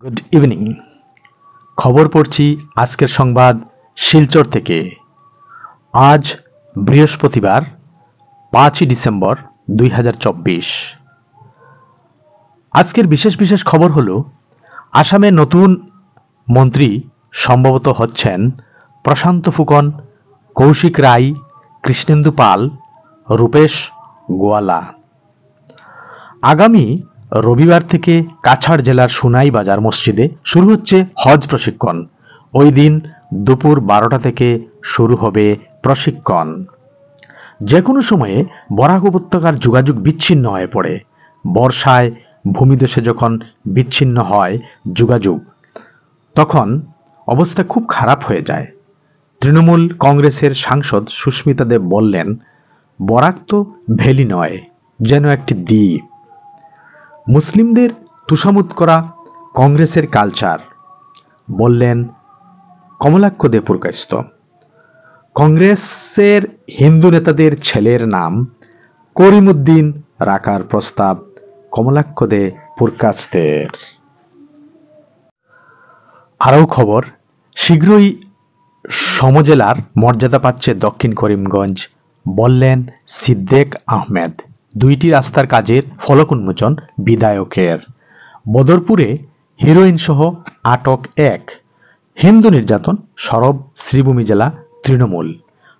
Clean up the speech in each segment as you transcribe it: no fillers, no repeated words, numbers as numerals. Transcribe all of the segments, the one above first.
Good evening. খবর পড়ছি আজকের সংবাদ শিলচর থেকে। আজ বৃহস্পতিবার 5 ডিসেম্বর 2024। আজকের বিশেষ বিশেষ খবর হলো, আসামে নতুন মন্ত্রী সম্ভবত হচ্ছেন প্রশান্ত ফুকন, কৌশিক রায়, কৃষ্ণেন্দু পাল, রূপেশ গোয়ালা। আগামী রবিবার থেকে কাছাড় জেলার সুনাই বাজার মসজিদে শুরু হচ্ছে হজ প্রশিক্ষণ। ওই দিন দুপুর 12টা থেকে শুরু হবে প্রশিক্ষণ। যে কোনো সময়ে বরাক উপত্যকার যোগাযোগ বিচ্ছিন্ন হয়ে পড়ে। বর্ষায় ভূমিধসে যখন বিচ্ছিন্ন হয় যোগাযোগ, তখন অবস্থা খুব খারাপ হয়ে যায়। তৃণমূল কংগ্রেসের সাংসদ সুস্মিতা দেব বললেন, বরাক তো ভ্যালি নয়, যেন একটি দ্বীপ। মুসলিমদের তুষামুত করা কংগ্রেসের কালচার, বললেন কমলাক্ষ দে পুরকাস্ত। কংগ্রেসের হিন্দু নেতাদের ছেলের নাম করিমউদ্দিন রাখার প্রস্তাব কমলাক্ষ দে পুরকাস্তের। আরও খবর, শীঘ্রই সমজেলার মর্যাদা পাচ্ছে দক্ষিণ করিমগঞ্জ, বললেন সিদ্দেক আহমেদ। 2টি রাস্তার কাজের ফলক উন্মোচন বিধায়কের। বদরপুরে হিরোইন সহ আটক 1। হিন্দু নির্যাতন সরব শ্রীভূমি জেলা তৃণমূল।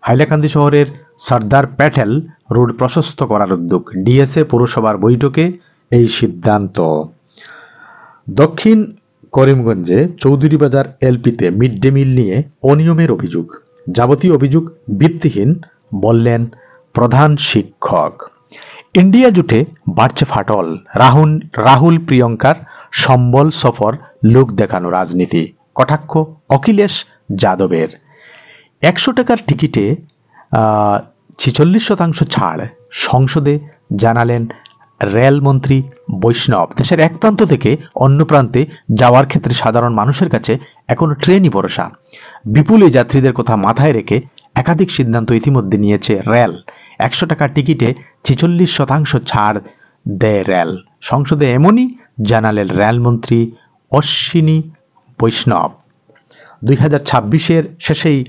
হাইলাকান্দি শহরের সর্দার প্যাটেল রোড প্রশস্ত করার উদ্যোগ। ডিএসএ পৌরসভার বৈঠকে এই সিদ্ধান্ত। দক্ষিণ করিমগঞ্জে চৌধুরীবাজার এলপিতে মিড ডে মিল নিয়ে অনিয়মের অভিযোগ। যাবতীয় অভিযোগ ভিত্তিহীন, বললেন প্রধান শিক্ষক। ইন্ডিয়া জুটে বাড়ছে ফাটল। রাহুল প্রিয়ঙ্কার সম্বল সফর লোক দেখানো রাজনীতি, কটাক্ষ অখিলেশ যাদবের। 100 টাকার টিকিটে 46% ছাড় সংসদে জানালেন রেলমন্ত্রী বৈষ্ণব। দেশের এক প্রান্ত থেকে অন্য প্রান্তে যাওয়ার ক্ষেত্রে সাধারণ মানুষের কাছে এখনো ট্রেনই ভরসা। বিপুল এই যাত্রীদের কথা মাথায় রেখে একাধিক সিদ্ধান্ত ইতিমধ্যে নিয়েছে রেল। 100 টাকার টিকিটে 46% ছাড় দেয় রেল। সংসদে এমনই জানালেন রেলমন্ত্রী অশ্বিনী বৈষ্ণব। 2026-এর শেষেই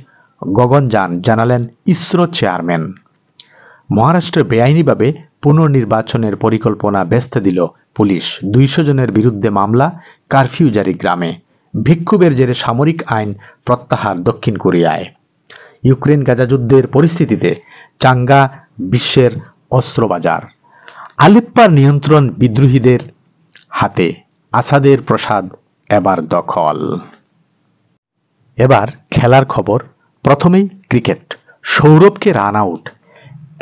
গগনযান জানালেন ইসরো চেয়ারম্যান। মহারাষ্ট্রে বেআইনিভাবে পুনর্নির্বাচনের পরিকল্পনা ভেস্তে দিল পুলিশ। 200 জনের বিরুদ্ধে মামলা, কারফিউ জারি গ্রামে। বিক্ষোভের জেরে সামরিক আইন প্রত্যাহার দক্ষিণ কোরিয়ায়। ইউক্রেন গাজা যুদ্ধের পরিস্থিতিতে চাঙ্গা বিশ্বের অস্ত্রবাজার। আলেপ্পার নিয়ন্ত্রণ বিদ্রোহীদের হাতে, আসাদের প্রসাদ এবার দখল। এবার খেলার খবর। প্রথমেই ক্রিকেট। সৌরভকে run out.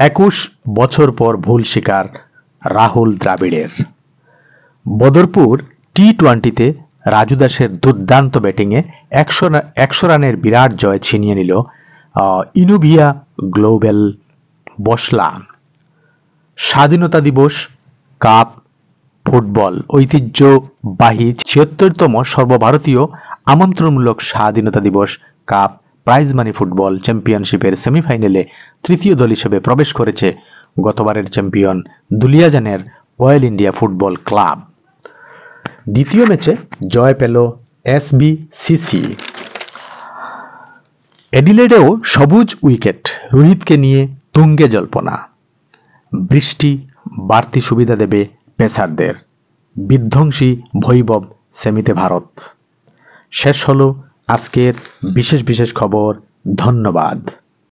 21 বছর পর ভুল স্বীকার রাহুল দ্রাবিড়ের। বদরপুর টি-20তে রাজু দাসের দুর্দান্ত ব্যাটিংয়ে 100 রানের বিরাট জয় ছিনিয়ে নিল ইনোভিয়া গ্লোবাল বসলা। স্বাধীনতা দিবস কাপ ফুটবল ঐতিহ্যবাহী 76তম সর্বভারতীয় আমন্ত্রণমূলক স্বাধীনতা দিবস কাপ প্রাইজ মানি ফুটবল চ্যাম্পিয়নশিপের সেমিফাইনালে তৃতীয় দল হিসেবে প্রবেশ করেছে গতবারের চ্যাম্পিয়ন দুলিয়াজানের অয়েল ইন্ডিয়া ফুটবল ক্লাব। দ্বিতীয় ম্যাচে জয় পেল এসবিসিসি। এডিলেডেও সবুজ উইকেট, রোহিতকে নিয়ে তুঙ্গে জল্পনা। বৃষ্টি বাড়তি সুবিধা দেবে পেসারদের। বিধ্বংসী বৈভব সেমিতে ভারত। শেষ হলো আজকের বিশেষ বিশেষ খবর। ধন্যবাদ।